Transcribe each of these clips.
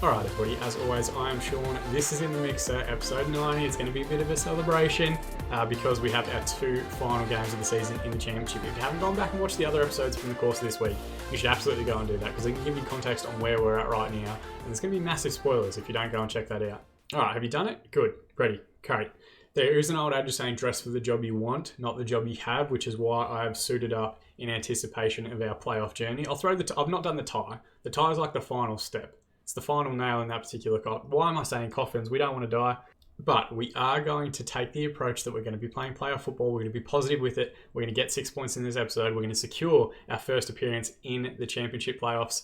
Alright everybody, as always, I am Sean. This is In The Mixer, episode 90. It's going to be a bit of a celebration because we have our two final games of the season in the Championship. If you haven't gone back and watched the other episodes from the course of this week, you should absolutely go and do that because it can give you context on where we're at right now. And there's going to be massive spoilers if you don't go and check that out. Alright, have you done it? Good. Ready. Great. There is an old adage saying dress for the job you want, not the job you have, which is why I've suited up in anticipation of our playoff journey. I've not done the tie. The tie is like the final step. It's the final nail in that particular coffin. Why am I saying coffins? We don't want to die. But we are going to take the approach that we're going to be playing playoff football. We're going to be positive with it. We're going to get 6 points in this episode. We're going to secure our first appearance in the Championship playoffs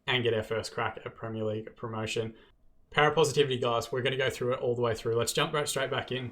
and get our first crack at Premier League promotion. Parapositivity, guys. We're going to go through it all the way through. Let's jump right straight back in.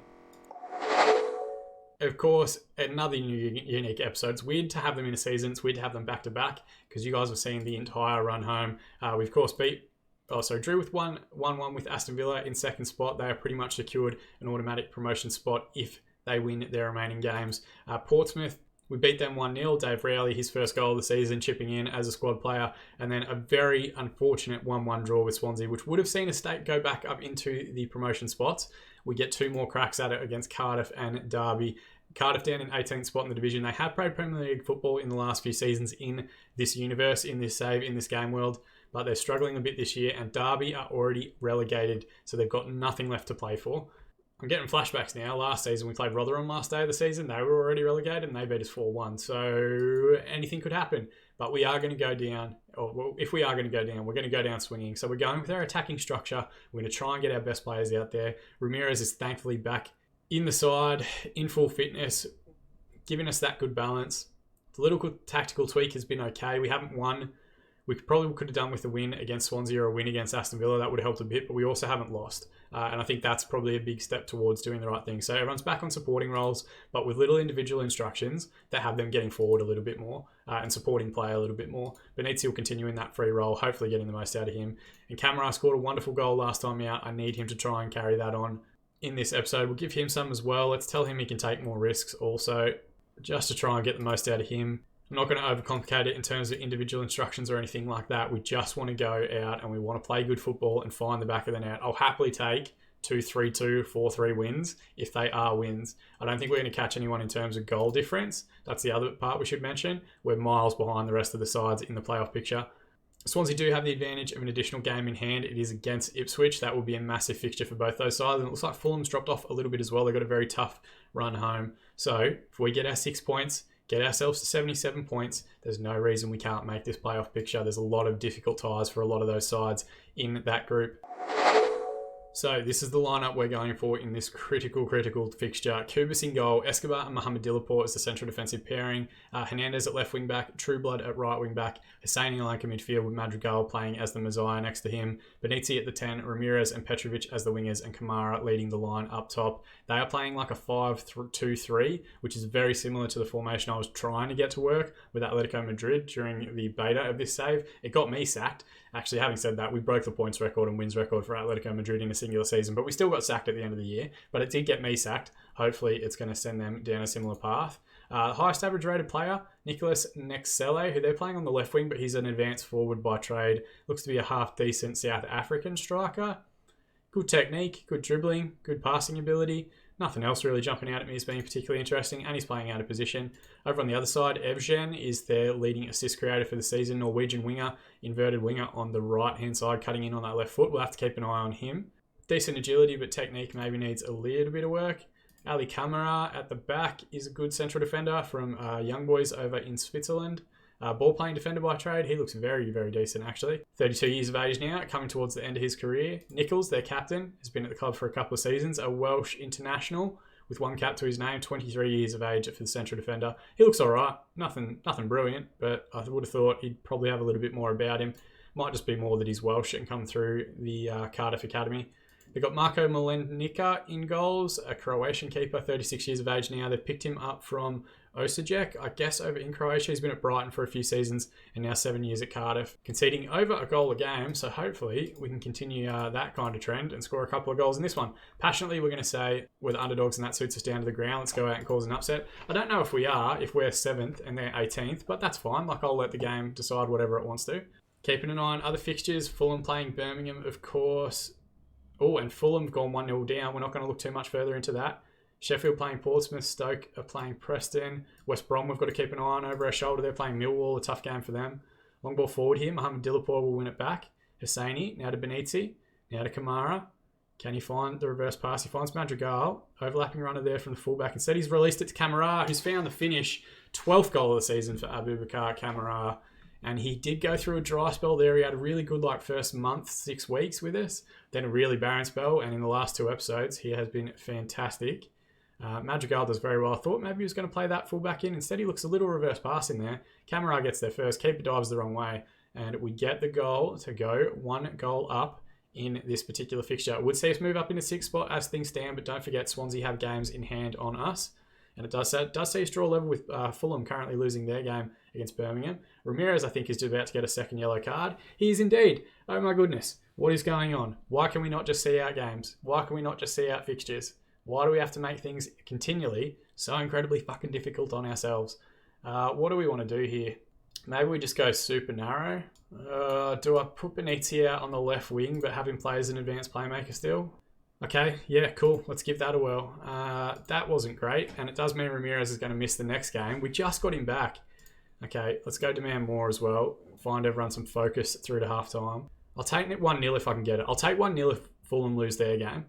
Of course, another new unique episode. It's weird to have them in a season. It's weird to have them back to back because you guys have seen the entire run home. We, of course, drew with 1-1 with Aston Villa in second spot. They are pretty much secured an automatic promotion spot if they win their remaining games. Portsmouth, we beat them 1-0. Dave Rowley, his first goal of the season, chipping in as a squad player. And then a very unfortunate 1-1 draw with Swansea, which would have seen us go back up into the promotion spots. We get two more cracks at it against Cardiff and Derby. Cardiff down in 18th spot in the division. They have played Premier League football in the last few seasons in this universe, in this game world, but they're struggling a bit this year, and Derby are already relegated, so they've got nothing left to play for. I'm getting flashbacks now. Last season, we played Rotherham last day of the season. They were already relegated, and they beat us 4-1, so anything could happen. But we are going to go down, if we are going to go down, we're going to go down swinging. So we're going with our attacking structure. We're going to try and get our best players out there. Ramirez is thankfully back in the side, in full fitness, giving us that good balance. The little tactical tweak has been okay. We haven't won. We probably could have done with a win against Swansea or a win against Aston Villa. That would have helped a bit, but we also haven't lost. And I think that's probably a big step towards doing the right thing. So everyone's back on supporting roles, but with little individual instructions that have them getting forward a little bit more and supporting play a little bit more. Benitez will continue in that free role, hopefully getting the most out of him. And Kamara scored a wonderful goal last time out. I need him to try and carry that on in this episode. We'll give him some as well. Let's tell him he can take more risks also, just to try and get the most out of him. I'm not going to overcomplicate it in terms of individual instructions or anything like that. We just want to go out and we want to play good football and find the back of the net. I'll happily take 2-3-2, 4-3 wins if they are wins. I don't think we're going to catch anyone in terms of goal difference. That's the other part we should mention. We're miles behind the rest of the sides in the playoff picture. Swansea do have the advantage of an additional game in hand. It is against Ipswich. That will be a massive fixture for both those sides. And it looks like Fulham's dropped off a little bit as well. They've got a very tough run home. So if we get our 6 points, get ourselves to 77 points, there's no reason we can't make this playoff picture. There's a lot of difficult ties for a lot of those sides in that group. So this is the lineup we're going for in this critical fixture. Kubas in goal, Escobar and Mohamed Dillaport as the central defensive pairing, Hernandez at left wing back, Trueblood at right wing back, Hussein in Lanka midfield with Madrigal playing as the Messiah next to him, Benitez at the 10, Ramirez and Petrovic as the wingers, and Kamara leading the line up top. They are playing like a 5-2-3, which is very similar to the formation I was trying to get to work with Atletico Madrid during the beta of this save. It got me sacked. Actually, having said that, we broke the points record and wins record for Atletico Madrid in a singular season, but we still got sacked at the end of the year. But it did get me sacked. Hopefully, it's going to send them down a similar path. Highest average rated player, Nicolas Nexele, who they're playing on the left wing, but he's an advanced forward by trade. Looks to be a half-decent South African striker. Good technique, good dribbling, good passing ability. Nothing else really jumping out at me as being particularly interesting, and he's playing out of position. Over on the other side, Evgen is their leading assist creator for the season. Norwegian winger, inverted winger on the right-hand side, cutting in on that left foot. We'll have to keep an eye on him. Decent agility, but technique maybe needs a little bit of work. Ali Kamara at the back is a good central defender from Young Boys over in Switzerland. Ball-playing defender by trade. He looks very, very decent, actually. 32 years of age now, coming towards the end of his career. Nichols, their captain, has been at the club for a couple of seasons. A Welsh international with one cap to his name. 23 years of age for the central defender. He looks all right. Nothing brilliant, but I would have thought he'd probably have a little bit more about him. Might just be more that he's Welsh and come through the Cardiff Academy. They've got Marko Malenica in goals, a Croatian keeper, 36 years of age now. They've picked him up from Osijek, I guess, over in Croatia. He's been at Brighton for a few seasons and now 7 years at Cardiff, conceding over a goal a game. So hopefully we can continue that kind of trend and score a couple of goals in this one. Passionately, we're going to say we're the underdogs and that suits us down to the ground. Let's go out and cause an upset. I don't know if we are, if we're 7th and they're 18th, but that's fine. Like, I'll let the game decide whatever it wants to. Keeping an eye on other fixtures. Fulham playing Birmingham, of course. Oh, and Fulham gone 1-0 down. We're not going to look too much further into that. Sheffield playing Portsmouth. Stoke are playing Preston. West Brom we've got to keep an eye on over our shoulder. They're playing Millwall, a tough game for them. Long ball forward here. Mohamed Dillapor will win it back. Hosseini, now to Benitzi. Now to Kamara. Can he find the reverse pass? He finds Madrigal. Overlapping runner there from the fullback. Instead, he's released it to Kamara, who's found the finish. 12th goal of the season for Abubakar Kamara. And he did go through a dry spell there. He had a really good first month, 6 weeks with us. Then a really barren spell. And in the last 2 episodes, he has been fantastic. Madrigal does very well. I thought maybe he was going to play that fullback in. Instead, he looks a little reverse pass in there. Kamara gets there first. Keeper dives the wrong way. And we get the goal to go 1 goal up in this particular fixture. It would see us move up into 6th spot as things stand, but don't forget Swansea have games in hand on us. And it does see us draw level with Fulham currently losing their game against Birmingham. Ramirez, I think, is just about to get a second yellow card. He is indeed. Oh my goodness. What is going on? Why can we not just see out games? Why can we not just see out fixtures? Why do we have to make things continually so incredibly fucking difficult on ourselves? What do we want to do here? Maybe we just go super narrow. Do I put Benitez out on the left wing but have him play as an advanced playmaker still? Okay, yeah, cool. Let's give that a whirl. That wasn't great, and it does mean Ramirez is going to miss the next game. We just got him back. Okay, let's go demand more as well. Find everyone some focus through to halftime. I'll take it 1-0 if I can get it. I'll take 1-0 if Fulham lose their game.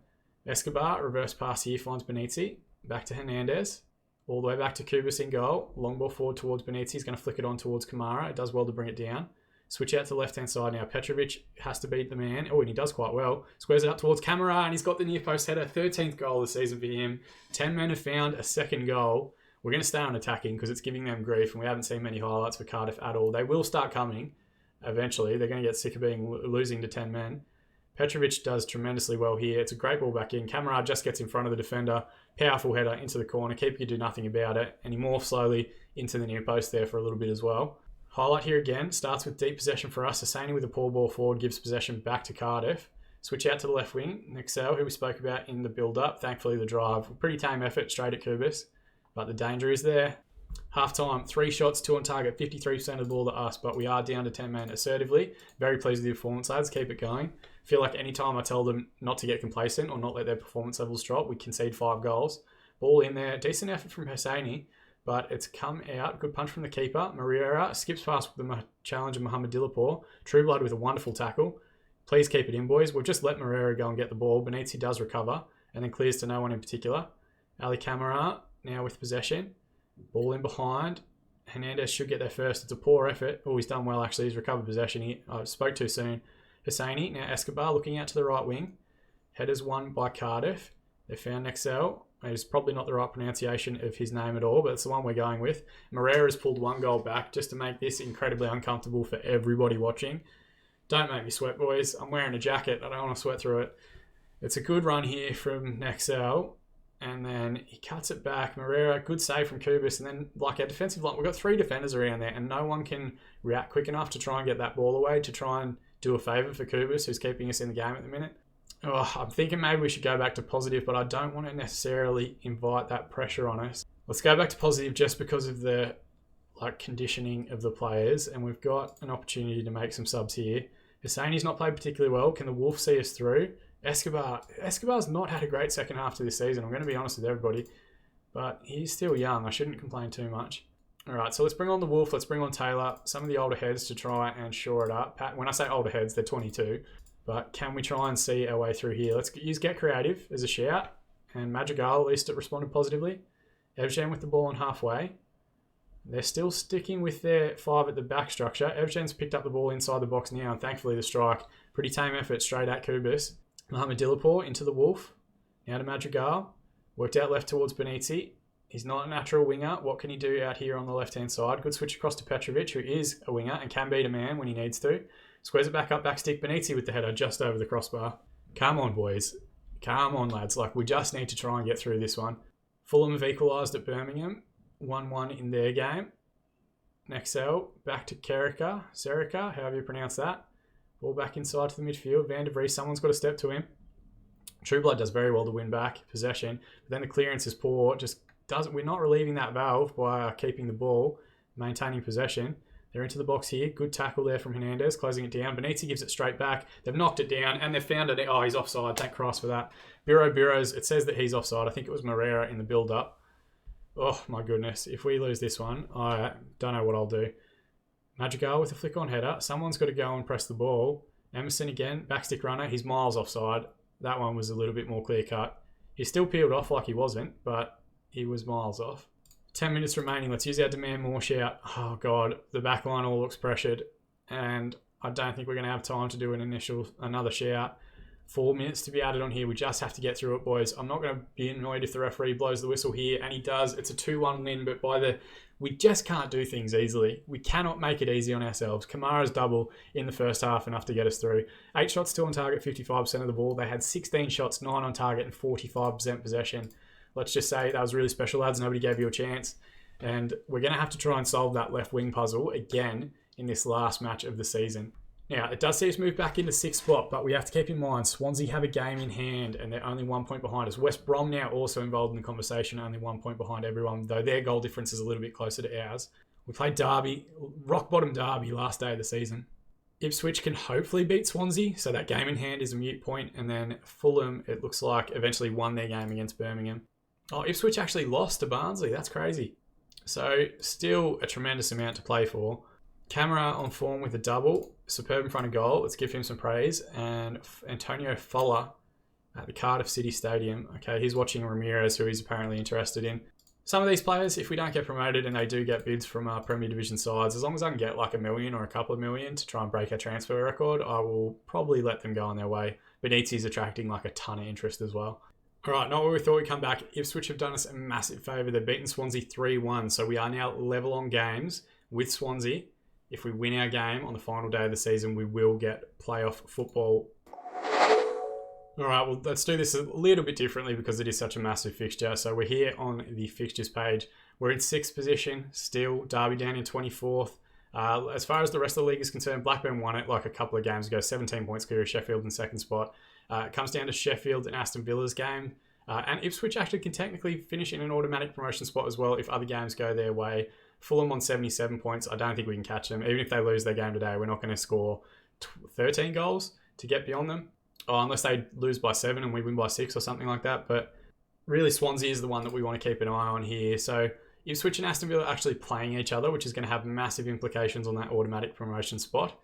Escobar, reverse pass here, finds Benitez. Back to Hernandez. All the way back to Kubas in goal. Long ball forward towards Benitez. He's going to flick it on towards Kamara. It does well to bring it down. Switch out to the left-hand side now. Petrovic has to beat the man. Oh, and he does quite well. Squares it up towards Kamara, and he's got the near post header. 13th goal of the season for him. 10 men have found a second goal. We're going to stay on attacking because it's giving them grief, and we haven't seen many highlights for Cardiff at all. They will start coming eventually. They're going to get sick of losing to 10 men. Petrovic does tremendously well here. It's a great ball back in. Kamara just gets in front of the defender. Powerful header into the corner. Keeper could do nothing about it. And he morphs slowly into the near post there for a little bit as well. Highlight here again. Starts with deep possession for us. Hosseini with a poor ball forward gives possession back to Cardiff. Switch out to the left wing. Nexel, who we spoke about in the build-up. Thankfully, the drive. Pretty tame effort straight at Kubas. But the danger is there. Half-time, 3 shots, 2 on target, 53% of the ball to us, but we are down to 10 men assertively. Very pleased with the performance, lads. Keep it going. Feel like any time I tell them not to get complacent or not let their performance levels drop, we concede 5 goals. Ball in there. Decent effort from Hosseini, but it's come out. Good punch from the keeper. Mariera skips past the challenger Mohamed Dillapor. Trueblood with a wonderful tackle. Please keep it in, boys. We've just let Mariera go and get the ball. Benitez does recover and then clears to no one in particular. Ali Kamara now with possession. Ball in behind. Hernandez should get there first. It's a poor effort. Oh, he's done well, actually. He's recovered possession. I spoke too soon. Hosseini. Now Escobar looking out to the right wing. Headers won by Cardiff. They found Nexel. It's probably not the right pronunciation of his name at all, but it's the one we're going with. Moreira's pulled 1 goal back just to make this incredibly uncomfortable for everybody watching. Don't make me sweat, boys. I'm wearing a jacket. I don't want to sweat through it. It's a good run here from Nexel. And then he cuts it back. Moreira, good save from Kubas. And then, like our defensive line, we've got 3 defenders around there, and no one can react quick enough to try and get that ball away, to try and do a favour for Kubas, who's keeping us in the game at the minute. Oh, I'm thinking maybe we should go back to positive, but I don't want to necessarily invite that pressure on us. Let's go back to positive just because of the conditioning of the players, and we've got an opportunity to make some subs here. Hosseini's not played particularly well. Can the Wolf see us through? Escobar's not had a great second half to this season. I'm going to be honest with everybody, but he's still young. I shouldn't complain too much. All right, so let's bring on the Wolf. Let's bring on Taylor. Some of the older heads to try and shore it up. When I say older heads, they're 22. But can we try and see our way through here? Let's use Get Creative as a shout. And Madrigal, at least it responded positively. Evgen with the ball on halfway. They're still sticking with their 5 at the back structure. Evgen's picked up the ball inside the box now, and thankfully the strike. Pretty tame effort straight at Kubas. Mohamed Dillapor into the Wolf. Now to Madrigal. Worked out left towards Benitez. He's not a natural winger. What can he do out here on the left-hand side? Good switch across to Petrovic, who is a winger and can beat a man when he needs to. Squares it back up, backstick Benitez with the header just over the crossbar. Come on, boys. Come on, lads. We just need to try and get through this one. Fulham have equalised at Birmingham. 1-1 in their game. Nexel, back to Serica, however you pronounce that. Ball back inside to the midfield. Van der Vries, someone's got to step to him. Trueblood does very well to win back possession. But then the clearance is poor. We're not relieving that valve by keeping the ball, maintaining possession. They're into the box here. Good tackle there from Hernandez, closing it down. Benitez gives it straight back. They've knocked it down, and they've found it. Oh, he's offside. Thank Christ for that. Bureau's, it says that he's offside. I think it was Moreira in the build-up. Oh, my goodness. If we lose this one, I don't know what I'll do. Madrigal with a flick-on header. Someone's got to go and press the ball. Emerson again, backstick runner. He's miles offside. That one was a little bit more clear-cut. He still peeled off like he wasn't, but he was miles off. 10 minutes remaining. Let's use our demand more shout. Oh, God. The back line all looks pressured, and I don't think we're going to have time to do another shout. 4 minutes to be added on here. We just have to get through it, boys. I'm not going to be annoyed if the referee blows the whistle here, and he does. It's a 2-1 win, but we just can't do things easily. We cannot make it easy on ourselves. Kamara's double in the first half, enough to get us through. 8 shots, 2 on target, 55% of the ball. They had 16 shots, 9 on target, and 45% possession. Let's just say that was really special, lads. Nobody gave you a chance. And we're going to have to try and solve that left wing puzzle again in this last match of the season. Now, it does see us move back into 6th spot, but we have to keep in mind Swansea have a game in hand and they're only 1 point behind us. West Brom now also involved in the conversation, only 1 point behind everyone, though their goal difference is a little bit closer to ours. We played Derby, rock bottom Derby, last day of the season. Ipswich can hopefully beat Swansea, so that game in hand is a mute point, and then Fulham, it looks like, eventually won their game against Birmingham. Oh, Ipswich actually lost to Barnsley. That's crazy. So, still a tremendous amount to play for. Camara on form with a double. Superb in front of goal. Let's give him some praise. And Antonio Fuller at the Cardiff City Stadium. Okay, he's watching Ramirez, who he's apparently interested in. Some of these players, if we don't get promoted and they do get bids from our Premier Division sides, as long as I can get like $1 million or a couple of million to try and break our transfer record, I will probably let them go on their way. Benitez attracting like a ton of interest as well. All right, not where we thought we'd come back. Ipswich have done us a massive favour. They've beaten Swansea 3-1, so we are now level on games with Swansea. If we win our game on the final day of the season, we will get playoff football. All right, well, let's do this a little bit differently because it is such a massive fixture. So we're here on the fixtures page. We're in 6th position still. Derby down in 24th. As far as the rest of the league is concerned, Blackburn won it like a couple of games ago, 17 points clear of Sheffield in 2nd spot. It comes down to Sheffield and Aston Villa's game. And Ipswich actually can technically finish in an automatic promotion spot as well if other games go their way. Fulham on 77 points. I don't think we can catch them. Even if they lose their game today, we're not going to score 13 goals to get beyond them. Oh, unless they lose by 7 and we win by 6 or something like that. But really, Swansea is the one that we want to keep an eye on here. So Ipswich and Aston Villa are actually playing each other, which is going to have massive implications on that automatic promotion spot.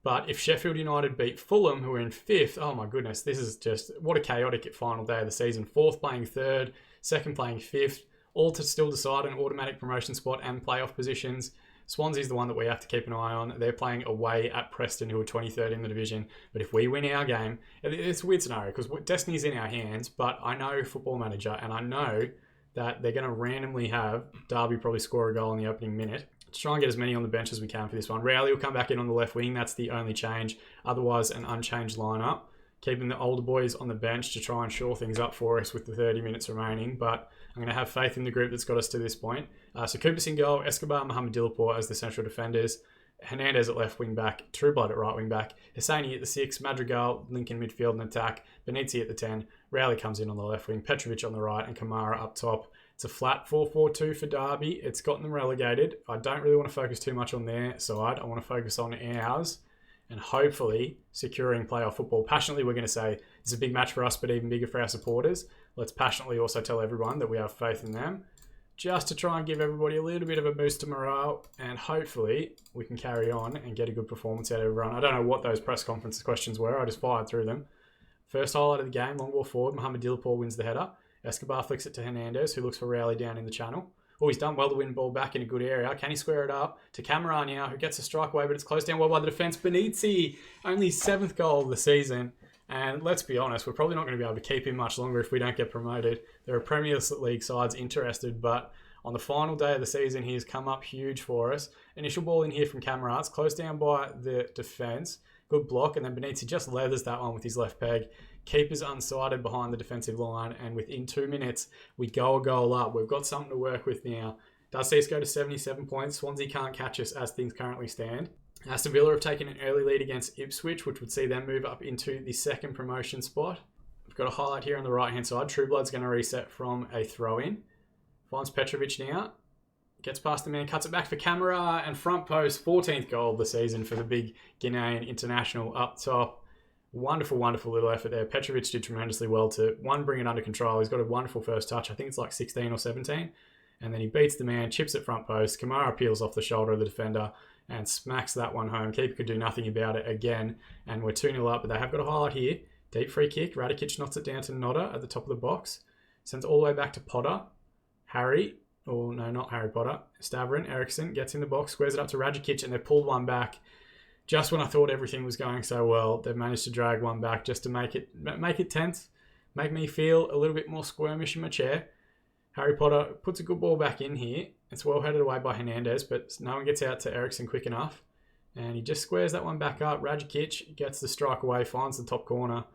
But if Sheffield United beat Fulham, who are in 5th, oh my goodness, this is just, what a chaotic final day of the season. 4th playing 3rd, 2nd playing 5th, all to still decide an automatic promotion spot and playoff positions. Swansea's the one that we have to keep an eye on. They're playing away at Preston, who are 23rd in the division. But if we win our game, it's a weird scenario because destiny's in our hands, but I know Football Manager, and I know that they're going to randomly have Derby probably score a goal in the opening minute. Let's try and get as many on the bench as we can for this one. Rowley will come back in on the left wing. That's the only change. Otherwise, an unchanged lineup. Keeping the older boys on the bench to try and shore things up for us with the 30 minutes remaining. But I'm going to have faith in the group that's got us to this point. So Cooper's in goal, Escobar, Mohamed Dillapor as the central defenders. Hernandez at left wing back, Trueblood at right wing back, Hosseini at the 6, Madrigal, Lincoln midfield and attack, Benitez at the 10, Rowley comes in on the left wing, Petrovic on the right, and Kamara up top. It's a flat 4-4-2 for Derby. It's gotten them relegated. I don't really want to focus too much on their side. I want to focus on ours and hopefully securing playoff football. Passionately, we're going to say it's a big match for us, but even bigger for our supporters. Let's passionately also tell everyone that we have faith in them, just to try and give everybody a little bit of a boost to morale, and hopefully we can carry on and get a good performance out of everyone. I don't know what those press conference questions were. I just fired through them. First highlight of the game, long ball forward. Mohamed Dillapor wins the header. Escobar flicks it to Hernandez, who looks for Rowley down in the channel. Oh, he's done well to win ball back in a good area. Can he square it up to Kamara now, who gets a strike away, but it's closed down well by the defence. Benitez, only 7th goal of the season. And let's be honest, we're probably not going to be able to keep him much longer if we don't get promoted. There are Premier League sides interested, but on the final day of the season, he has come up huge for us. Initial ball in here from Kamara. It's closed down by the defence. Good block, and then Benitez just leathers that one with his left peg. Keeper's unsighted behind the defensive line, and within 2 minutes, we go a goal up. We've got something to work with now. Does see us go to 77 points. Swansea can't catch us as things currently stand. Aston Villa have taken an early lead against Ipswich, which would see them move up into the 2nd promotion spot. We've got a highlight here on the right-hand side. Trueblood's going to reset from a throw-in. Finds Petrovic now. Gets past the man, cuts it back for Camera, and front post, 14th goal of the season for the big Ghanaian international up top. Wonderful, wonderful little effort there. Petrovic did tremendously well to, one, bring it under control. He's got a wonderful first touch. I think it's like 16 or 17. And then he beats the man, chips it front post. Kamara peels off the shoulder of the defender and smacks that one home. Keeper could do nothing about it again. And we're 2-0 up, but they have got a highlight here. Deep free kick. Radikic knocks it down to Nodder at the top of the box. Sends it all the way back to Potter. Harry, or no, not Harry Potter. Stavrin, Eriksson gets in the box, squares it up to Radikic, and they've pulled one back. Just when I thought everything was going so well, they've managed to drag one back just to make it tense, make me feel a little bit more squirmish in my chair. Harry Potter puts a good ball back in here. It's well headed away by Hernandez, but no one gets out to Eriksson quick enough. And he just squares that one back up. Radikic gets the strike away, finds the top corner.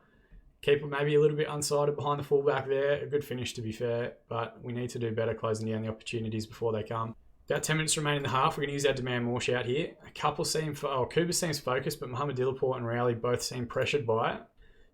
Keeper maybe a little bit unsighted behind the fullback there. A good finish, to be fair, but we need to do better closing down the opportunities before they come. About 10 minutes remaining in the half. We're going to use our demand more shout here. Cooper seems focused, but Mohamed Dillaport and Rowley both seem pressured by it.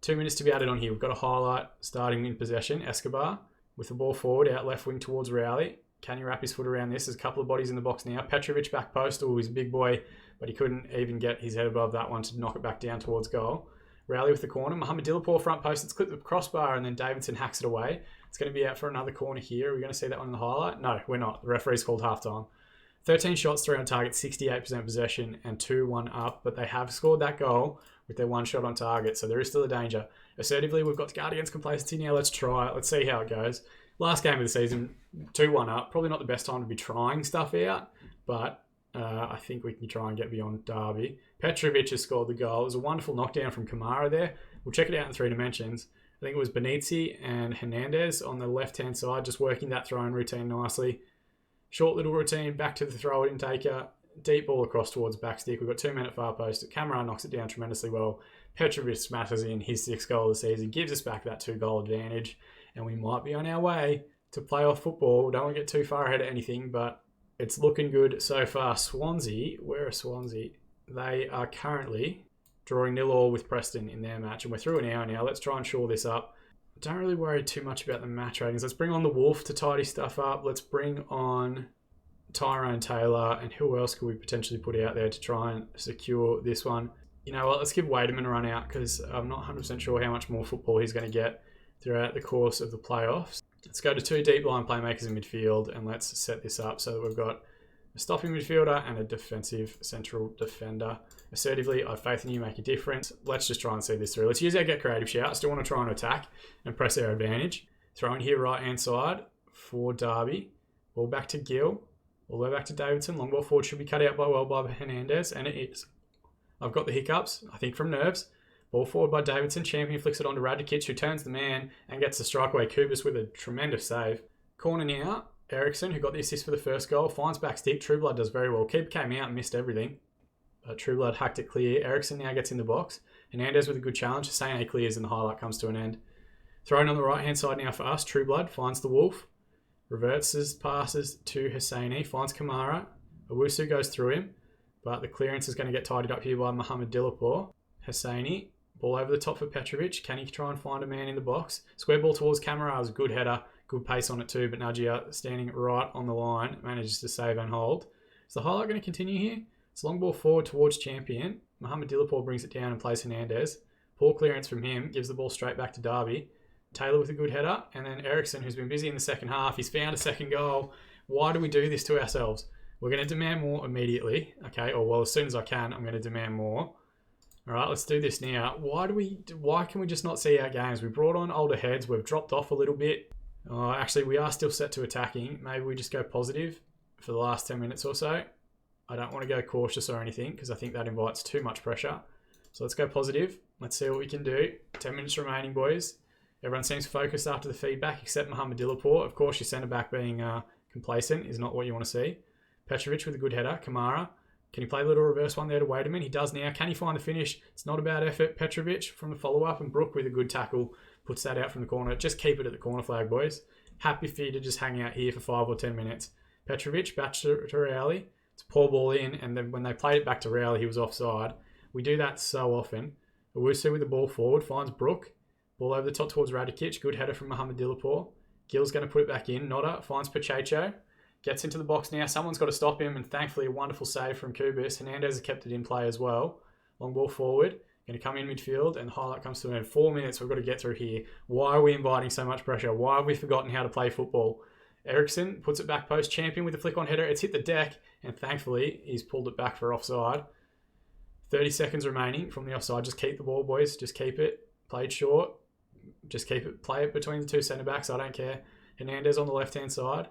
2 minutes to be added on here. We've got a highlight starting in possession. Escobar with the ball forward, out left wing towards Rowley. Can he wrap his foot around this? There's a couple of bodies in the box now. Petrovic back post. Oh, he's a big boy, but he couldn't even get his head above that one to knock it back down towards goal. Rowley with the corner. Mohamed Dillaport front post. It's clipped the crossbar, and then Davidson hacks it away. It's going to be out for another corner here. Are we going to see that one in the highlight? No, we're not. The referee's called halftime. 13 shots, 3 on target, 68% possession, and 2-1 up. But they have scored that goal with their 1 shot on target, so there is still a danger. Assertively, we've got to guard against complacency now. Let's try it. Let's see how it goes. Last game of the season, 2-1 up. Probably not the best time to be trying stuff out, but I think we can try and get beyond Derby. Petrovic has scored the goal. It was a wonderful knockdown from Kamara there. We'll check it out in 3 dimensions. I think it was Benitzi and Hernandez on the left-hand side, just working that throw-in routine nicely. Short little routine, back to the throw-in taker. Deep ball across towards backstick. We've got 2 men at far post. Kamara knocks it down tremendously well. Petrovic smashes in his 6th goal of the season, gives us back that 2-goal advantage, and we might be on our way to playoff football. We don't want to get too far ahead of anything, but it's looking good so far. Swansea, where are Swansea? They are currently drawing 0-0 with Preston in their match, and we're through an hour now. Let's try and shore this up. Don't really worry too much about the match ratings. Let's bring on the Wolf to tidy stuff up. Let's bring on Tyrone Taylor, and who else could we potentially put out there to try and secure this one? You know what, let's give Wademan a run out because I'm not 100% sure how much more football he's going to get throughout the course of the playoffs. Let's go to 2 deep line playmakers in midfield, and let's set this up so that we've got a stopping midfielder and a defensive central defender. Assertively, I have faith in you, make a difference. Let's just try and see this through. Let's use our get creative shout. Still want to try and attack and press our advantage. Throw in here right hand side for Derby. Ball back to Gill. All the way back to Davidson. Long ball forward should be cut out by Hernandez, and it is. I've got the hiccups, I think from nerves. Ball forward by Davidson. Champion flicks it on to Radikic, who turns the man and gets the strike away. Kubas with a tremendous save. Corner now. Eriksson, who got the assist for the first goal, finds back stick. Trueblood does very well. Keeper came out and missed everything. Trueblood hacked it clear. Eriksson now gets in the box. Hernandez with a good challenge. Husseini clears and the highlight comes to an end. Thrown on the right-hand side now for us. Trueblood finds the Wolf. Reverts his passes to Husseini. Finds Kamara. Owusu goes through him. But the clearance is going to get tidied up here by Mohamed Dillaport. Husseini. Ball over the top for Petrovic. Can he try and find a man in the box? Square ball towards Kamara. It was a good header. Good pace on it too. But Najia, standing right on the line, manages to save and hold. Is the highlight going to continue here? It's long ball forward towards Champion. Mohamed Dillaport brings it down and plays Hernandez. Poor clearance from him. Gives the ball straight back to Derby. Taylor with a good header. And then Eriksson, who's been busy in the second half. He's found a second goal. Why do we do this to ourselves? We're going to demand more immediately. Okay, or well, as soon as I can, I'm going to demand more. All right, let's do this now. Why can we just not see our games? We brought on older heads. We've dropped off a little bit. Actually, we are still set to attacking. Maybe we just go positive for the last 10 minutes or so. I don't want to go cautious or anything because I think that invites too much pressure. So let's go positive. Let's see what we can do. 10 minutes remaining, boys. Everyone seems focused after the feedback except Mohamed Dillaport. Of course, your centre-back being complacent is not what you want to see. Petrovic with a good header. Kamara. Can he play a little reverse one there to Wademan? He does now. Can he find the finish? It's not a bad effort. Petrovic from the follow-up, and Brook with a good tackle puts that out from the corner. Just keep it at the corner flag, boys. Happy for you to just hang out here for 5 or 10 minutes. Petrovic back to Rowley. It's a poor ball in, and then when they played it back to Rowley, he was offside. We do that so often. Owusu with the ball forward, finds Brook. Ball over the top towards Radikic. Good header from Mohamed Dillaport. Gill's going to put it back in. Nodder finds Pacheco. Gets into the box now. Someone's got to stop him, and thankfully a wonderful save from Kubis. Hernandez has kept it in play as well. Long ball forward. Going to come in midfield, and the highlight comes to an end. 4 minutes we've got to get through here. Why are we inviting so much pressure? Why have we forgotten how to play football? Eriksson puts it back post. Champion with a flick on header. It's hit the deck, and thankfully he's pulled it back for offside. 30 seconds remaining from the offside. Just keep the ball, boys. Just keep it. Played short. Just keep it. Play it between the two centre-backs. I don't care. Hernandez on the left-hand side.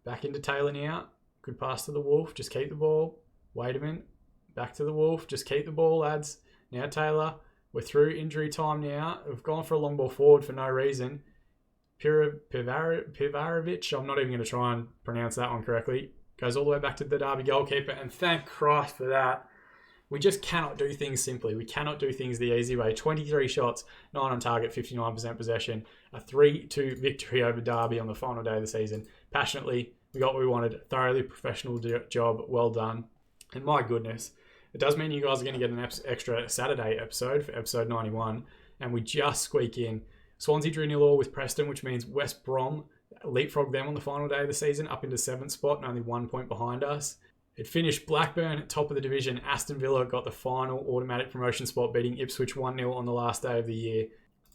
Back into Taylor now. Good pass to the Wolf. Just keep the ball. Wait a minute. Back to the Wolf. Just keep the ball, lads. Now Taylor. We're through injury time now. We've gone for a long ball forward for no reason. Pivarovic. I'm not even going to try and pronounce that one correctly. Goes all the way back to the Derby goalkeeper. And thank Christ for that. We just cannot do things simply. We cannot do things the easy way. 23 shots, 9 on target, 59% possession. A 3-2 victory over Derby on the final day of the season. Passionately, we got what we wanted. Thoroughly professional job. Well done. And my goodness, it does mean you guys are going to get an extra Saturday episode for episode 91. And we just squeak in. Swansea drew 0-0 with Preston, which means West Brom leapfrogged them on the final day of the season up into 7th spot and only 1 point behind us. It finished Blackburn at top of the division. Aston Villa got the final automatic promotion spot, beating Ipswich 1-0 on the last day of the year.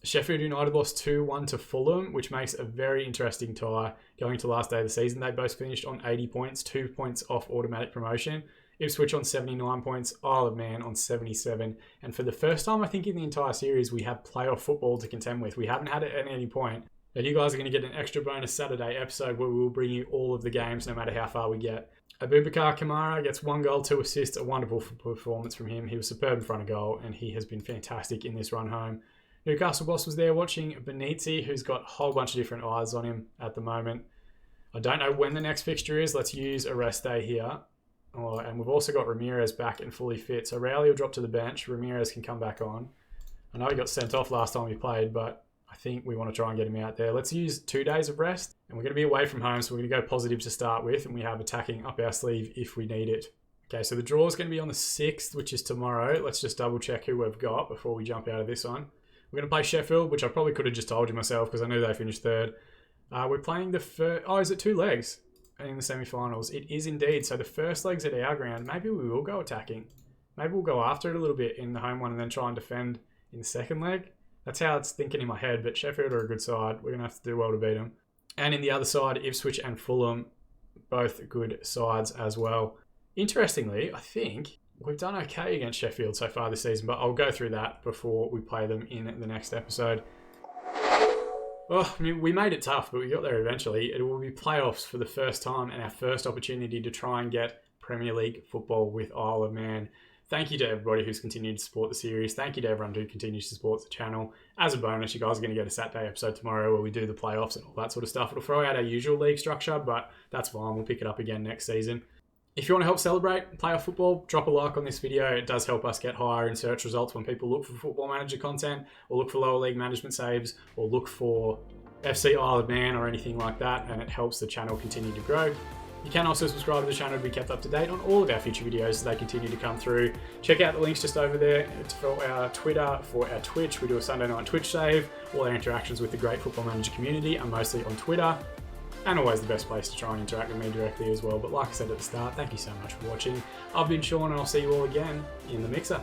Sheffield United lost 2-1 to Fulham, which makes a very interesting tie going to last day of the season. They both finished on 80 points, 2 points off automatic promotion. Ipswich on 79 points, Isle of Man on 77. And for the first time, I think, in the entire series, we have playoff football to contend with. We haven't had it at any point. And you guys are going to get an extra bonus Saturday episode where we will bring you all of the games, no matter how far we get. Abubakar Kamara gets 1 goal, 2 assists, a wonderful performance from him. He was superb in front of goal, and he has been fantastic in this run home. Newcastle boss was there watching Benitzi, who's got a whole bunch of different eyes on him at the moment. I don't know when the next fixture is. Let's use a rest day here. And we've also got Ramirez back and fully fit. So Rowley will drop to the bench. Ramirez can come back on. I know he got sent off last time he played, but I think we want to try and get him out there. Let's use 2 days of rest. And we're going to be away from home, so we're going to go positive to start with. And we have attacking up our sleeve if we need it. Okay, so the draw is going to be on the 6th, which is tomorrow. Let's just double check who we've got before we jump out of this one. We're going to play Sheffield, which I probably could have just told you myself because I knew they finished 3rd. We're playing the first... Oh, is it 2 legs in the semi-finals? It is indeed. So the first leg's at our ground. Maybe we will go attacking. Maybe we'll go after it a little bit in the home one and then try and defend in the second leg. That's how it's thinking in my head, but Sheffield are a good side. We're going to have to do well to beat them. And in the other side, Ipswich and Fulham, both good sides as well. Interestingly, I think we've done okay against Sheffield so far this season, but I'll go through that before we play them in the next episode. Well, I mean, we made it tough, but we got there eventually. It will be playoffs for the first time and our first opportunity to try and get Premier League football with Isle of Man. Thank you to everybody who's continued to support the series. Thank you to everyone who continues to support the channel. As a bonus, you guys are going to get a Saturday episode tomorrow where we do the playoffs and all that sort of stuff. It'll throw out our usual league structure, but that's fine. We'll pick it up again next season. If you want to help celebrate playoff football, drop a like on this video. It does help us get higher in search results when people look for Football Manager content or look for lower league management saves or look for FC Isle of Man or anything like that, and it helps the channel continue to grow. You can also subscribe to the channel to be kept up to date on all of our future videos as they continue to come through. Check out the links just over there. It's for our Twitter, for our Twitch. We do a Sunday night Twitch save. All our interactions with the great Football Manager community are mostly on Twitter. And always the best place to try and interact with me directly as well. But like I said at the start, thank you so much for watching. I've been Sean and I'll see you all again in the mixer.